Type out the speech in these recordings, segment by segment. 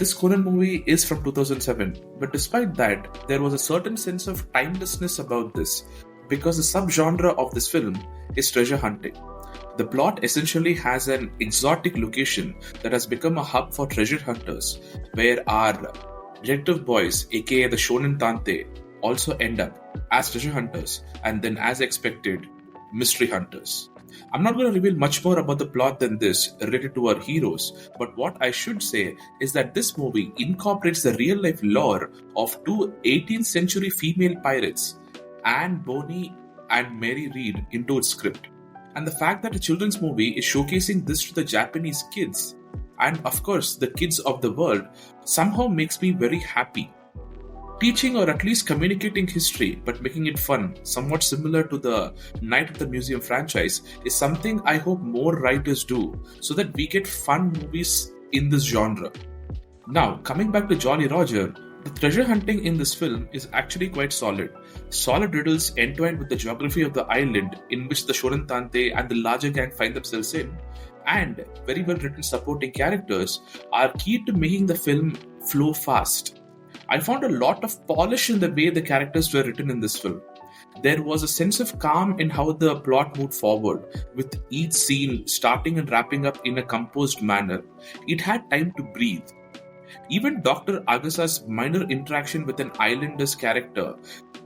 this Conan movie is from 2007, but despite that, there was a certain sense of timelessness about this because the subgenre of this film is treasure hunting. The plot essentially has an exotic location that has become a hub for treasure hunters, where our detective boys, aka the Shonen Tante, also end up as treasure hunters and then, as expected, mystery hunters. I'm not going to reveal much more about the plot than this related to our heroes, but what I should say is that this movie incorporates the real life lore of two 18th century female pirates, Anne Bonny and Mary Read, into its script. And the fact that a children's movie is showcasing this to the Japanese kids, and of course the kids of the world, somehow makes me very happy. Teaching or at least communicating history but making it fun, somewhat similar to the Night at the Museum franchise, is something I hope more writers do so that we get fun movies in this genre. Now, coming back to Jolly Roger, the treasure hunting in this film is actually quite solid. Solid riddles entwined with the geography of the island in which the Shonen Tante and the larger gang find themselves in, and very well written supporting characters are key to making the film flow fast. I found a lot of polish in the way the characters were written in this film. There was a sense of calm in how the plot moved forward, with each scene starting and wrapping up in a composed manner. It had time to breathe. Even Dr. Agasa's minor interaction with an islander's character,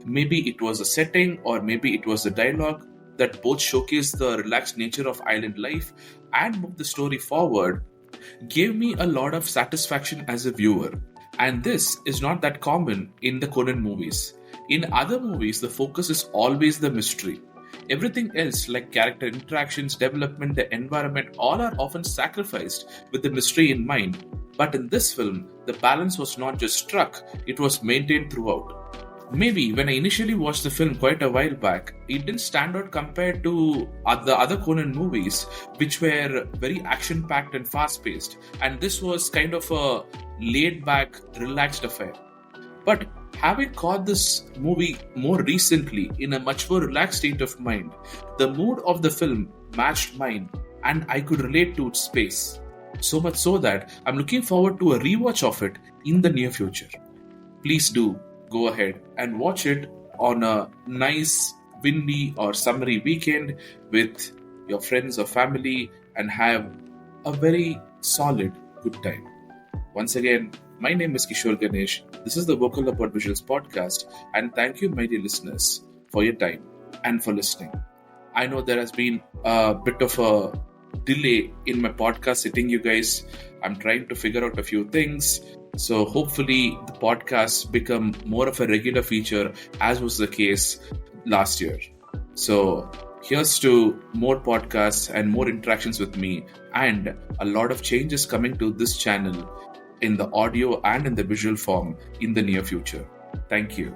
maybe it was the setting or maybe it was the dialogue, that both showcased the relaxed nature of island life and moved the story forward, gave me a lot of satisfaction as a viewer. And this is not that common in the Conan movies. In other movies, the focus is always the mystery. Everything else, like character interactions, development, the environment, all are often sacrificed with the mystery in mind. But in this film, the balance was not just struck, it was maintained throughout. Maybe when I initially watched the film quite a while back, it didn't stand out compared to the other Conan movies, which were very action-packed and fast-paced, and this was kind of a laid-back, relaxed affair. But having caught this movie more recently in a much more relaxed state of mind, the mood of the film matched mine, and I could relate to its pace. So much so that I'm looking forward to a rewatch of it in the near future. Please do go ahead and watch it on a nice, windy or summery weekend with your friends or family and have a very solid, good time. Once again, my name is Kishore Ganesh. This is the Vocal About Visuals podcast, and thank you, my dear listeners, for your time and for listening. I know there has been a bit of a delay in my podcast hitting you guys. I'm trying to figure out a few things. So hopefully the podcasts become more of a regular feature, as was the case last year. So here's to more podcasts and more interactions with me, and a lot of changes coming to this channel in the audio and in the visual form in the near future. Thank you.